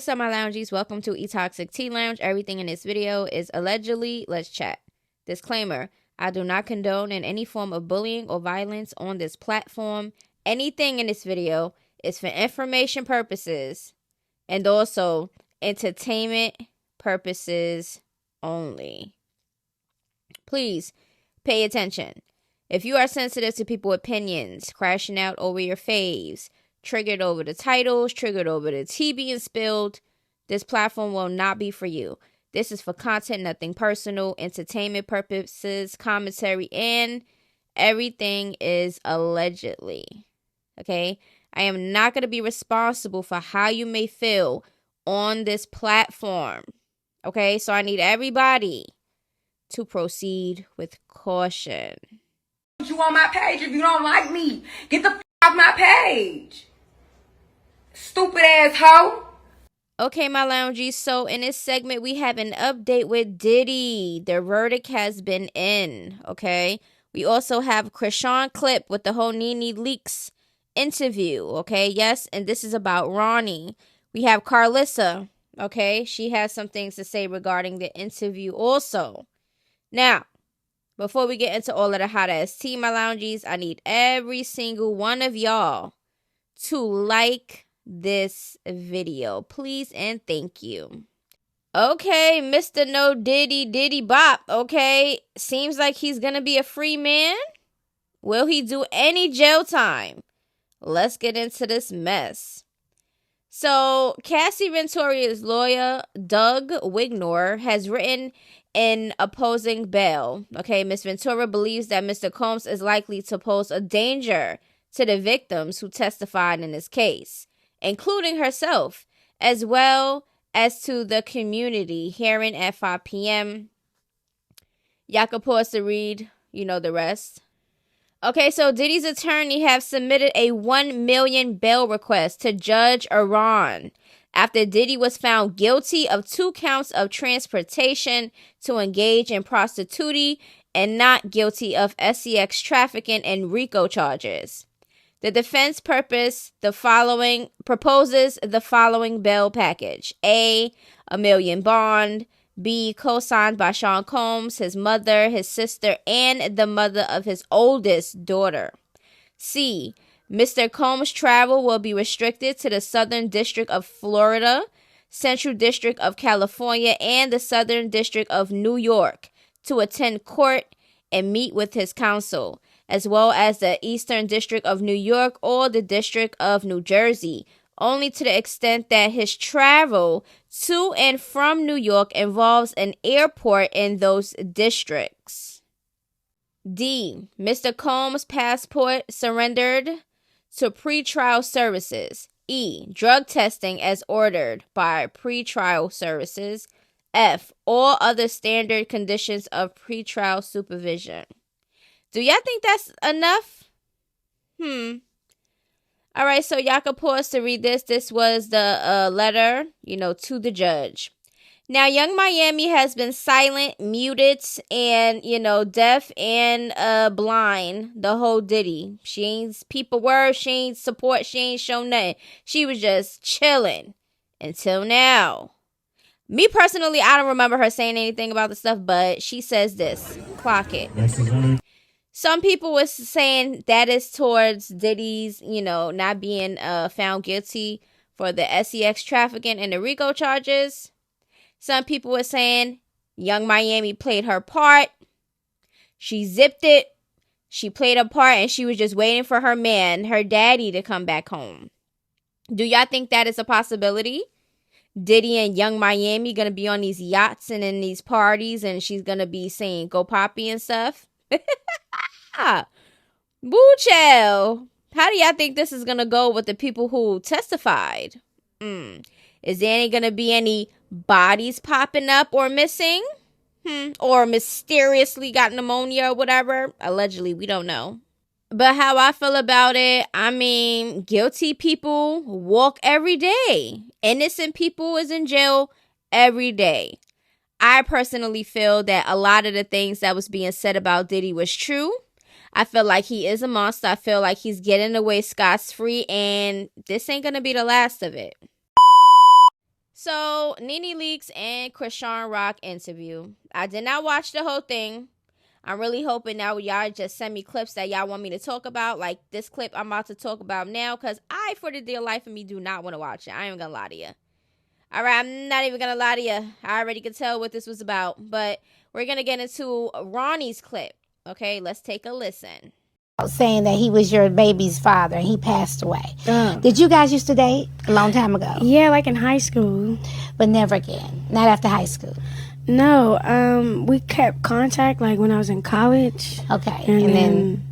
What's up, my loungies? Welcome to eToxic Tea Lounge. Everything in this video is allegedly. Let's chat. Disclaimer: I do not condone in any form of bullying or violence on this platform. Anything in this video is for information purposes and also entertainment purposes only. Please pay attention. If you are sensitive to people's opinions, crashing out over your faves, triggered over the titles, triggered over the tea being spilled, this platform will not be for you. This is for content, nothing personal, entertainment purposes, commentary, and everything is allegedly. Okay? I am not going to be responsible for how you may feel on this platform. Okay? So I need everybody to proceed with caution. You on my page if you don't like me. Get the off my page. Stupid ass hoe. Okay, my loungies, so in this segment, we have an update with Diddy. Their verdict has been in, okay? We also have Chrisean clip with the whole Nene leaks interview, okay? Yes, and this is about Ronny. We have Karlissa, okay? She has some things to say regarding the interview also. Now, before we get into all of the hot-ass tea, my loungies, I need every single one of y'all to like this video, please and thank you. Okay, Mr. No Diddy Bop, okay, seems like he's gonna be a free man. Will he do any jail time? Let's get into this mess. So Cassie Ventura's lawyer Doug Wignor has written in opposing bail. Okay, Miss Ventura believes that Mr. Combs is likely to pose a danger to the victims who testified in this case, including herself, as well as to the community. Hearing at 5 p.m. Y'all can pause to read, you know, the rest. Okay, so Diddy's attorney have submitted a $1 million bail request to Judge Iran after Diddy was found guilty of 2 counts of transportation to engage in prostitution and not guilty of sex trafficking and RICO charges. The defense proposes the following bail package. A $1 million bond. B, co-signed by Sean Combs, his mother, his sister, and the mother of his oldest daughter. C, Mr. Combs' travel will be restricted to the Southern District of Florida, Central District of California, and the Southern District of New York to attend court and meet with his counsel, as well as the Eastern District of New York or the District of New Jersey, only to the extent that his travel to and from New York involves an airport in those districts. D, Mr. Combs' passport surrendered to pretrial services. E, drug testing as ordered by pretrial services. F, all other standard conditions of pretrial supervision. Do y'all think that's enough? All right, so y'all can pause to read this. This was the letter, to the judge. Now, Young Miami has been silent, muted, and, deaf and blind the whole Diddy. She ain't peep a word. She ain't support. She ain't show nothing. She was just chilling until now. Me personally, I don't remember her saying anything about the stuff, but she says this. Clock it. Some people were saying that is towards Diddy's, not being found guilty for the sex trafficking and the RICO charges. Some people were saying Young Miami played her part. She zipped it. She played her part and she was just waiting for her man, her daddy, to come back home. Do y'all think that is a possibility? Diddy and Young Miami going to be on these yachts and in these parties and she's going to be saying go poppy and stuff? Boo child. How do y'all think this is gonna go with the people who testified? Is there ain't gonna be any bodies popping up or missing? Or mysteriously got pneumonia or whatever? Allegedly, we don't know. But how I feel about it, I mean, guilty people walk every day. Innocent people is in jail every day. I personally feel that a lot of the things that was being said about Diddy was true. I feel like he is a monster. I feel like he's getting away scot-free, and this ain't going to be the last of it. So, Nene Leakes and Chrisean Rock interview. I did not watch the whole thing. I'm really hoping now y'all just send me clips that y'all want me to talk about, like this clip I'm about to talk about now, because I, for the dear life of me, do not want to watch it. I ain't gonna lie to you. All right, I'm not even gonna lie to you. I already could tell what this was about, but we're gonna get into Ronny's clip. Okay, let's take a listen. Saying that he was your baby's father and he passed away. Did you guys used to date a long time ago? Yeah, like in high school. But never again? Not after high school? No, we kept contact like when I was in college. Okay, and then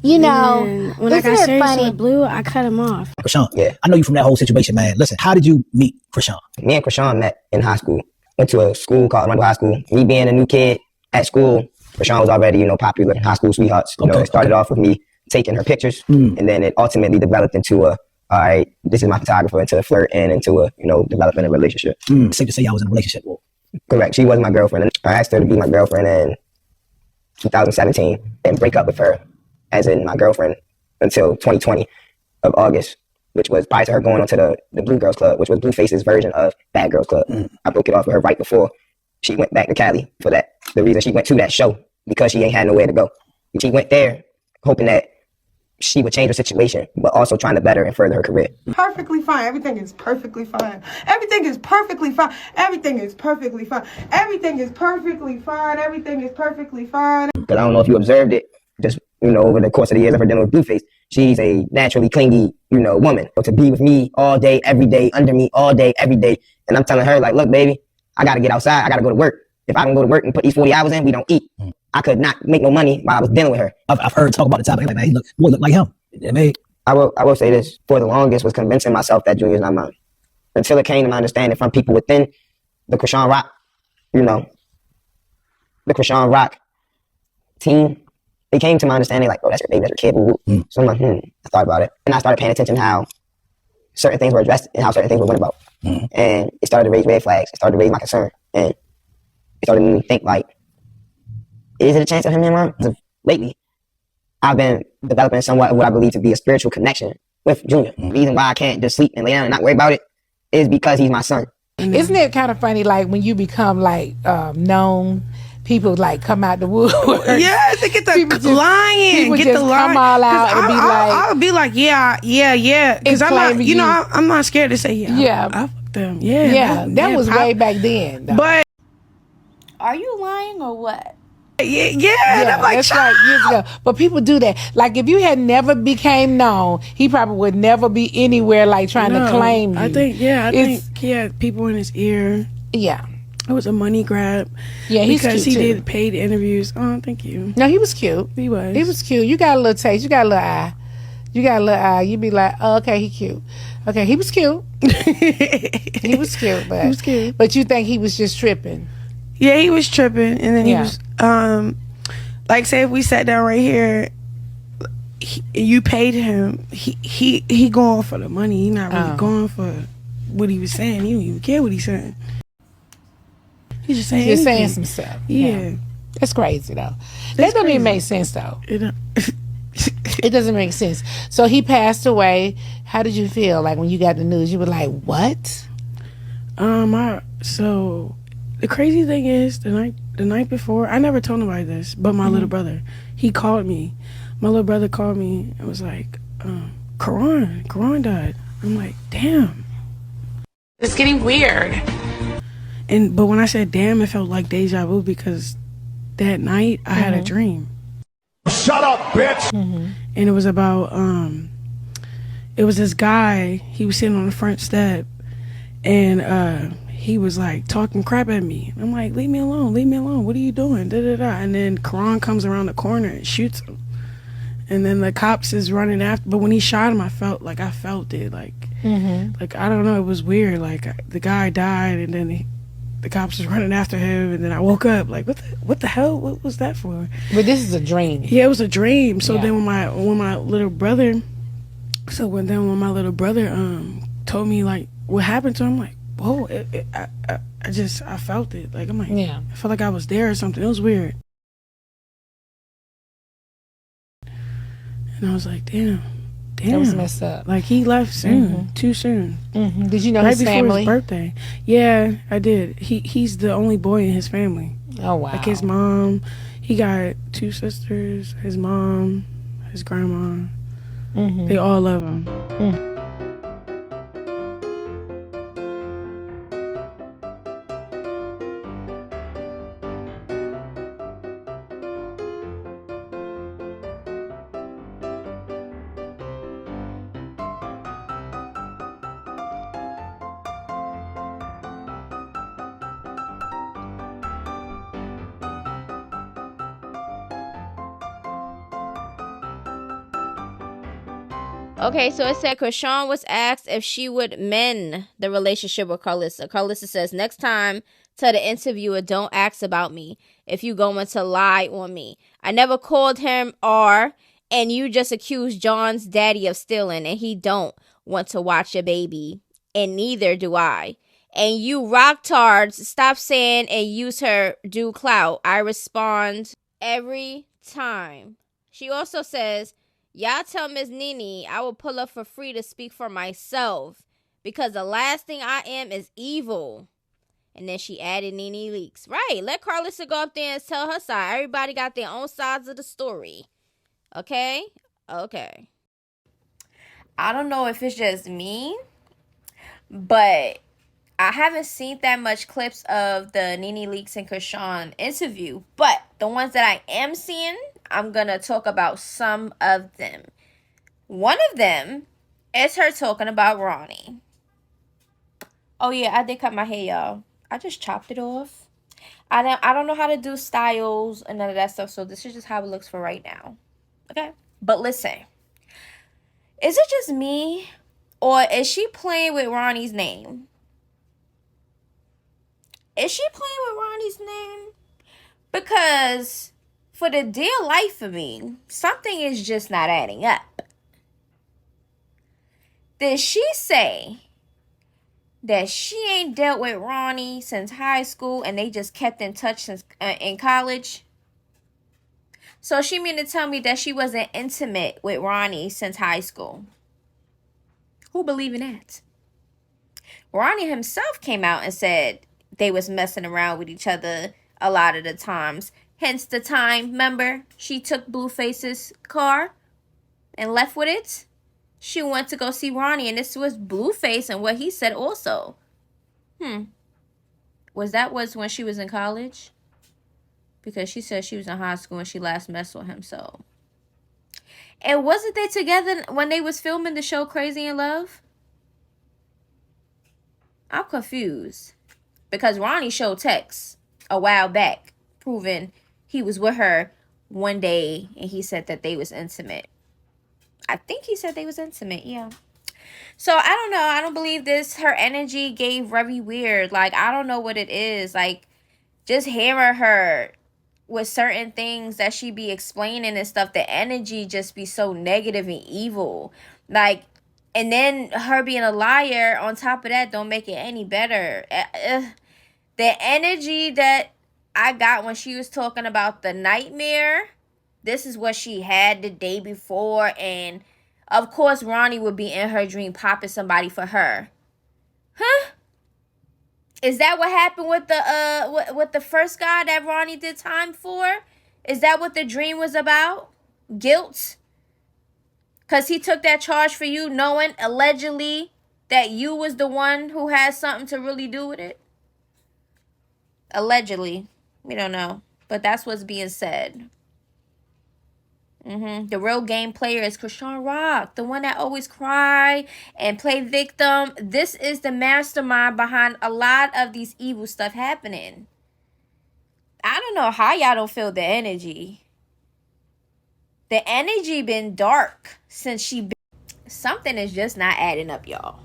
you know, when I got serious with Blue, I cut him off. Chrisean, yeah, I know you from that whole situation, man. Listen, how did you meet Chrisean? Me and Chrisean met in high school. Went to a school called Ronny High School. Me being a new kid at school, Chrisean was already, popular high school sweethearts. It started off with me taking her pictures, and then it ultimately developed into all right, this is my photographer, into a flirt and into a, developing a relationship. Safe to say I was in a relationship. Correct. She was my girlfriend. I asked her to be my girlfriend in 2017 and break up with her as in my girlfriend until 2020 of August, which was prior to her going on to the Blue Girls Club, which was Blueface's version of Bad Girls Club. I broke it off with her right before she went back to Cali for that. The reason she went to that show, because she ain't had nowhere to go. She went there hoping that she would change her situation, but also trying to better and further her career. Perfectly fine. Everything is perfectly fine. Everything is perfectly fine. Everything is perfectly fine. Everything is perfectly fine. Everything is perfectly fine. Because I don't know if you observed it, just, over the course of the years of her dealing with Blueface, she's a naturally clingy, woman. So to be with me all day, every day, under me all day, every day. And I'm telling her, like, look, baby, I got to get outside. I got to go to work. If I don't go to work and put these 40 hours in, we don't eat. I could not make no money while I was dealing with her. I've heard talk about the topic. Like, man, boy, look like him. Yeah, man. I will say this. For the longest was convincing myself that Junior's not mine. Until it came to my understanding from people within the Chrisean Rock, the Chrisean Rock team, it came to my understanding like, oh, that's your baby, that's your kid. So I'm like, I thought about it. And I started paying attention to how certain things were addressed and how certain things were went about. And it started to raise red flags. It started to raise my concern. And it started to make me think like, is it a chance of him being mine? Lately, I've been developing somewhat of what I believe to be a spiritual connection with Junior. The reason why I can't just sleep and lay down and not worry about it is because he's my son. Isn't it kind of funny, like, when you become, like, known, people, like, come out the woodwork? Yeah, they get the lying. People get just the lying. come all out and be like... I'll be like, yeah. Because I'm not scared to say, I fucked them. Yeah, that was way back then, though. But... Are you lying or what? Yeah, that's like years ago. But people do that. Like, if you had never became known, he probably would never be anywhere like trying to claim you. I think he had people in his ear. Yeah. It was a money grab. Yeah, he's because cute he too. did paid interviews. Oh, thank you. No, he was cute. He was. He was cute. You got a little taste. You got a little eye. You be like, oh, okay, he cute. Okay, he was cute. He was cute, but he was cute. But you think he was just tripping? Yeah, he was tripping, and then he was like, say if we sat down right here, you paid him. He going for the money. He not really going for what he was saying. He don't even care what he's saying. He's just saying some stuff. Yeah. That's crazy though. That don't even make sense though. It doesn't make sense. So he passed away. How did you feel like when you got the news? You were like, what? So the crazy thing is the night before, I never told nobody this, but my little brother, he called me. My little brother called me and was like, Karan died. I'm like, damn. It's getting weird. But when I said damn, it felt like deja vu because that night I had a dream. Shut up, bitch! And it was about, it was this guy, he was sitting on the front step, and he was like talking crap at me. I'm like, leave me alone, what are you doing? Da-da-da. And then Karan comes around the corner and shoots him. And then the cops is running after, but when he shot him, I felt it, like I don't know, it was weird. Like the guy died, and then the cops was running after him, and then I woke up like, what the hell? What was that for? But this is a dream. Yeah, it was a dream. So then when my little brother, told me like what happened to him, I'm like, whoa, I felt it. Like I'm like, I felt like I was there or something. It was weird. And I was like, damn, damn, that was messed up. Like he left soon, too soon. Did you know Right his before family? his birthday. Yeah, I did. He's the only boy in his family. Oh wow. Like his mom, he got 2 sisters. His mom, his grandma, they all love him. Okay, so it said Chrisean was asked if she would mend the relationship with Karlissa. Karlissa says, next time, tell the interviewer, don't ask about me if you going to lie on me. I never called him R, and you just accused John's daddy of stealing, and he don't want to watch your baby, and neither do I. And you rocktards, stop saying and use her do clout. I respond every time. She also says, y'all tell Miss Nene I will pull up for free to speak for myself because the last thing I am is evil. And then she added Nene leaks. Right, let Karlissa go up there and tell her side. Everybody got their own sides of the story. Okay? Okay. I don't know if it's just me, but I haven't seen that much clips of the Nene Leakes and Chrisean interview. But the ones that I am seeing, I'm going to talk about some of them. One of them is her talking about Ronny. Oh, yeah, I did cut my hair, y'all. I just chopped it off. I don't know how to do styles and none of that stuff, so this is just how it looks for right now. Okay? But listen. Is it just me, or is she playing with Ronny's name? Is she playing with Ronny's name? Because for the dear life of me, something is just not adding up. Did she say that she ain't dealt with Ronny since high school and they just kept in touch since in college? So she mean to tell me that she wasn't intimate with Ronny since high school? Who believe in that? Ronny himself came out and said they was messing around with each other a lot of the times. Hence the time, remember, she took Blueface's car and left with it? She went to go see Ronny, and this was Blueface and what he said also. Was when she was in college? Because she said she was in high school when she last messed with him, so. And wasn't they together when they was filming the show Crazy in Love? I'm confused. Because Ronny showed texts a while back proving he was with her one day and he said that they was intimate. I think he said they was intimate, yeah. So, I don't know. I don't believe this. Her energy gave very weird. Like, I don't know what it is. Like, just hearing her with certain things that she be explaining and stuff, the energy just be so negative and evil. Like, and then her being a liar on top of that don't make it any better. The energy that I got when she was talking about the nightmare, this is what she had the day before, and of course Ronny would be in her dream popping somebody for her. Huh? Is that what happened with the first guy that Ronny did time for? Is that what the dream was about? Guilt? Because he took that charge for you knowing allegedly that you was the one who had something to really do with it? Allegedly. We don't know. But that's what's being said. The real game player is Chrisean Rock, the one that always cry and play victim. This is the mastermind behind a lot of these evil stuff happening. I don't know how y'all don't feel the energy. The energy been dark since she been. Something is just not adding up, y'all.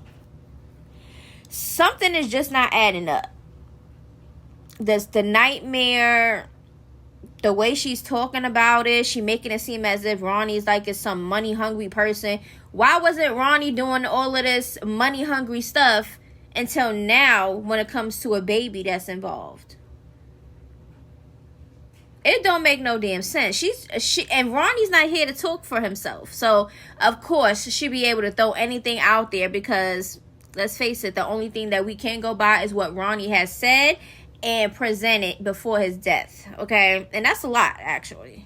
Something is just not adding up. The nightmare, the way she's talking about it, she making it seem as if Ronny's like is some money hungry person. Why wasn't Ronny doing all of this money hungry stuff until now when it comes to a baby that's involved? It don't make no damn sense. And Ronnie's not here to talk for himself. So, of course, she'll be able to throw anything out there because, let's face it, the only thing that we can go by is what Ronnie has said and presented before his death. Okay? And that's a lot, actually.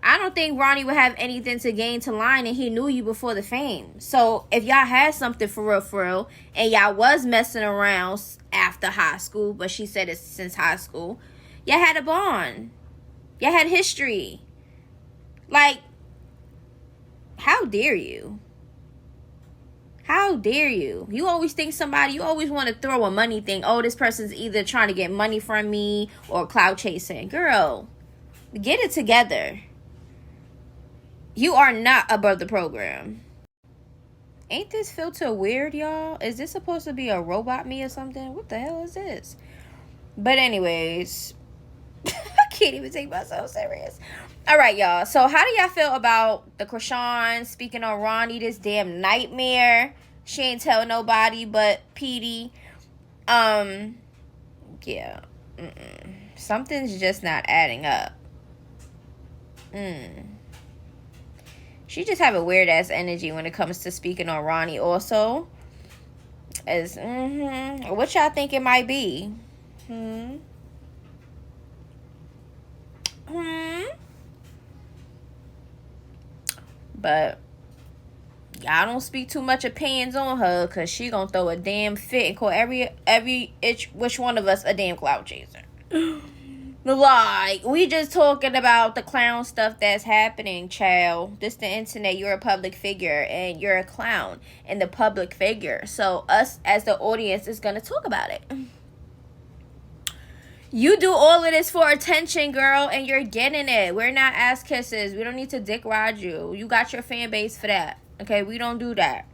I don't think Ronnie would have anything to gain to lying, and he knew you before the fame. So, if y'all had something for real, and y'all was messing around after high school, but she said it's since high school, y'all had a bond. Y'all had history. Like, how dare you? How dare you? You always think you always want to throw a money thing. Oh, this person's either trying to get money from me or clout chasing. Girl, get it together. You are not above the program. Ain't this filter weird, y'all? Is this supposed to be a robot me or something? What the hell is this? But anyways, I can't even take myself serious. All right, y'all. So how do y'all feel about the Chrisean speaking on Ronnie, this damn nightmare? She ain't tell nobody but Petey. Yeah. Something's just not adding up. She just have a weird ass energy when it comes to speaking on Ronnie also. As what y'all think it might be? But y'all don't speak too much opinions on her, cause she gonna throw a damn fit and call which one of us a damn clout chaser. Like, we just talking about the clown stuff that's happening, child. This the internet. You're a public figure, and you're a clown and the public figure. So us as the audience is gonna talk about it. You do all of this for attention, girl, and you're getting it. We're not ass kisses. We don't need to dick ride you. You got your fan base for that. Okay, we don't do that.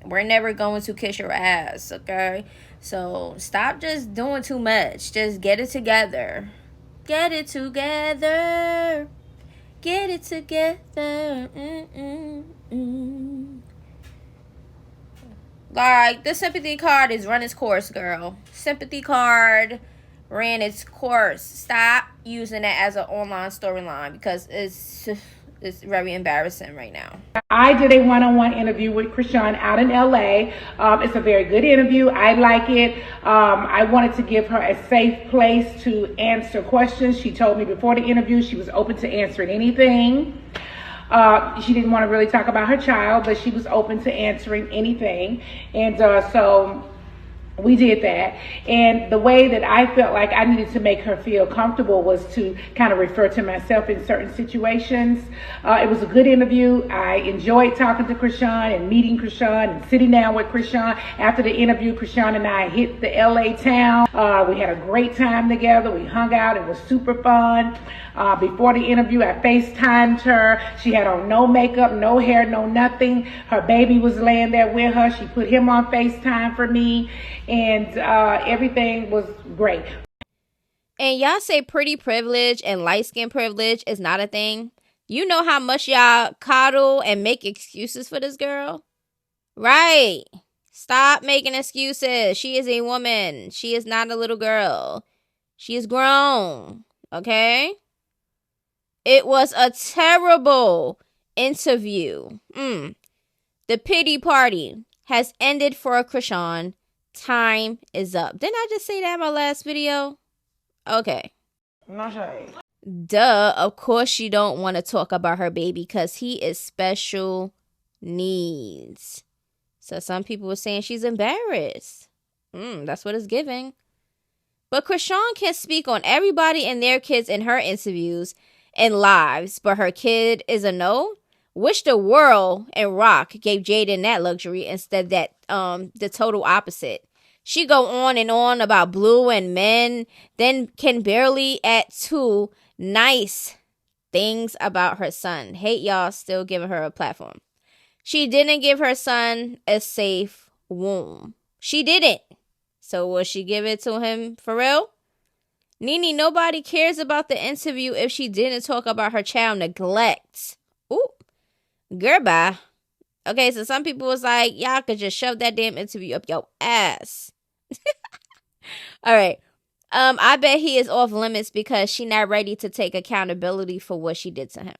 We're never going to kiss your ass, okay? So stop just doing too much. Just get it together. Get it together. Get it together. Like, the sympathy card is run its course, girl. Sympathy card ran its course. Stop using it as an online storyline because it's very embarrassing right now. I did a one-on-one interview with Chrisean out in LA. It's a very good interview. I like it. I wanted to give her a safe place to answer questions. She told me before the interview she was open to answering anything. She didn't want to really talk about her child, but she was open to answering anything. And so we did that. And the way that I felt like I needed to make her feel comfortable was to kind of refer to myself in certain situations. It was a good interview. I enjoyed talking to Chrisean and meeting Chrisean and sitting down with Chrisean. After the interview, Chrisean and I hit the LA town. We had a great time together. We hung out. It was super fun. Before the interview, I FaceTimed her. She had on no makeup, no hair, no nothing. Her baby was laying there with her. She put him on FaceTime for me. And everything was great. And y'all say pretty privilege and light skin privilege is not a thing. You know how much y'all coddle and make excuses for this girl? Right. Stop making excuses. She is a woman. She is not a little girl. She is grown. Okay? It was a terrible interview. The pity party has ended for Chrisean. Time is up. Didn't I just say that in my last video? Okay. No shade. Duh. Of course she don't want to talk about her baby because he is special needs. So some people were saying she's embarrassed. That's what it's giving. But Chrisean can speak on everybody and their kids in her interviews and lives, but her kid is a no? Wish the world and Rock gave Jaden that luxury instead that the total opposite. She go on and on about Blue and men, then can barely add two nice things about her son. Hate y'all still giving her a platform. She didn't give her son a safe womb. She didn't. So will she give it to him for real? Nene, nobody cares about the interview if she didn't talk about her child neglect. Ooh. Girl, bye. Okay, so some people was like, y'all could just shove that damn interview up your ass. All right. I bet he is off limits because she not ready to take accountability for what she did to him.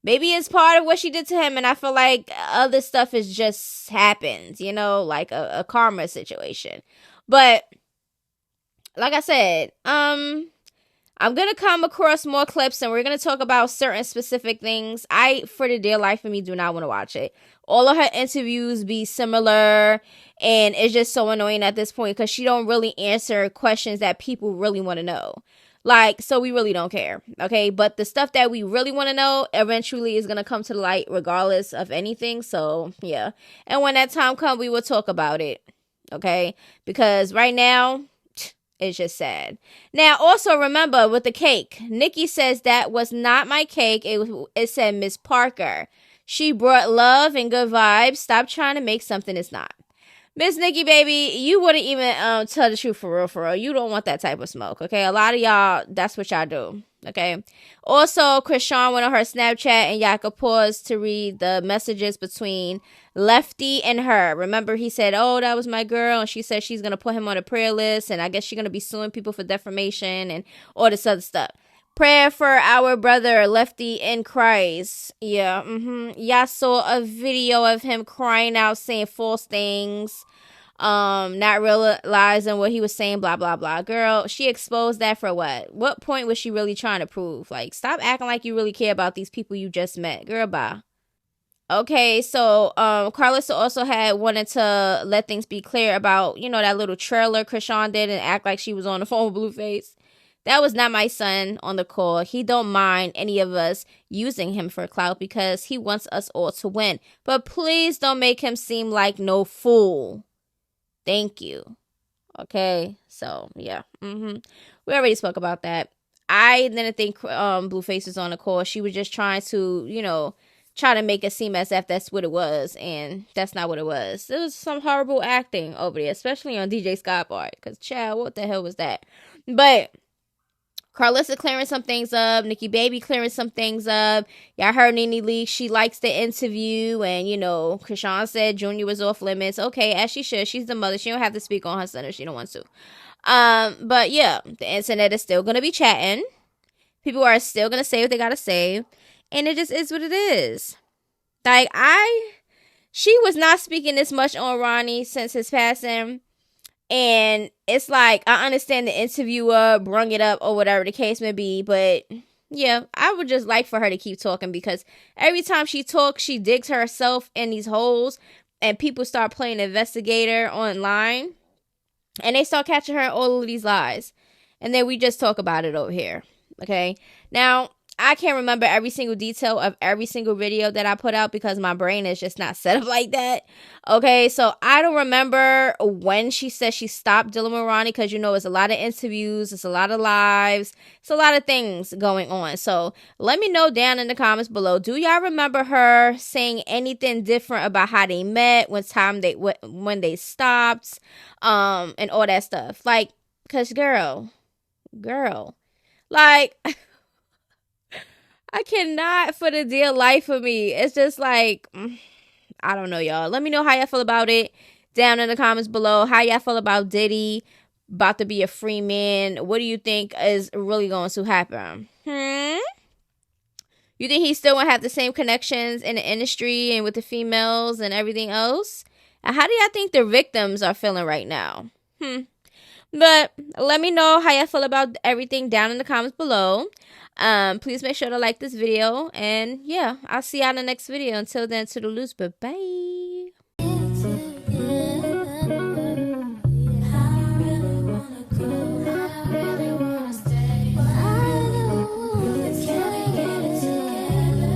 Maybe it's part of what she did to him, and I feel like other stuff is just happens, you know, like a karma situation. But like I said, I'm gonna come across more clips, and we're gonna talk about certain specific things. I, for the dear life of me, do not want to watch it. All of her interviews be similar, and it's just so annoying at this point because she don't really answer questions that people really want to know. Like, so we really don't care, okay? But the stuff that we really want to know eventually is going to come to the light regardless of anything. So, yeah. And when that time comes, we will talk about it, okay? Because right now, it's just sad. Now, also remember with the cake, Nikki says that was not my cake. It said Miss Parker. She brought love and good vibes. Stop trying to make something it's not. Miss Nikki, baby, you wouldn't even tell the truth for real. You don't want that type of smoke, okay? A lot of y'all, that's what y'all do, okay? Also, Chrisean went on her Snapchat, and y'all could pause to read the messages between Lefty and her. Remember, he said, oh, that was my girl, and she said she's going to put him on a prayer list, and I guess she's going to be suing people for defamation and all this other stuff. Prayer for our brother Lefty in Christ. Yeah, y'all saw a video of him crying out, saying false things, not realizing what he was saying, blah blah blah. Girl, she exposed that for what? What point was she really trying to prove? Like, stop acting like you really care about these people you just met. Girl, bye. Okay, so Karlissa also had wanted to let things be clear about, you know, that little trailer Chrisean did and act like she was on the phone with Blueface. That was not my son on the call. He don't mind any of us using him for clout because he wants us all to win. But please don't make him seem like no fool. Thank you. Okay, so yeah. We already spoke about that. I didn't think Blueface was on the call. She was just trying to, you know, try to make it seem as if that's what it was, and that's not what it was. It was some horrible acting over there, especially on DJ Scott part. Because, child, what the hell was that? But Karlissa clearing some things up. Nikki Baby clearing some things up. Y'all heard Nene Leakes. She likes the interview. And, you know, Chrisean said Junior was off limits. Okay, as she should. She's the mother. She don't have to speak on her son if she don't want to. But, yeah, the internet is still going to be chatting. People are still going to say what they got to say. And it just is what it is. Like, she was not speaking this much on Ronny since his passing. And it's like, I understand the interviewer brung it up or whatever the case may be, but yeah, I would just like for her to keep talking because every time she talks, she digs herself in these holes and people start playing investigator online and they start catching her in all of these lies. And then we just talk about it over here. Okay. Now, I can't remember every single detail of every single video that I put out because my brain is just not set up like that. Okay, so I don't remember when she said she stopped dealing with Ronny because, you know, it's a lot of interviews, it's a lot of lives, it's a lot of things going on. So let me know down in the comments below. Do y'all remember her saying anything different about how they met, when they stopped, and all that stuff? Like, because girl, like... I cannot for the dear life of me. It's just like, I don't know, y'all. Let me know how y'all feel about it down in the comments below. How y'all feel about Diddy about to be a free man? What do you think is really going to happen? You think he still won't have the same connections in the industry and with the females and everything else? And how do y'all think the victims are feeling right now? But let me know how y'all feel about everything down in the comments below. Please make sure to like this video. And yeah, I'll see y'all in the next video. Until then, toodaloos. Bye-bye.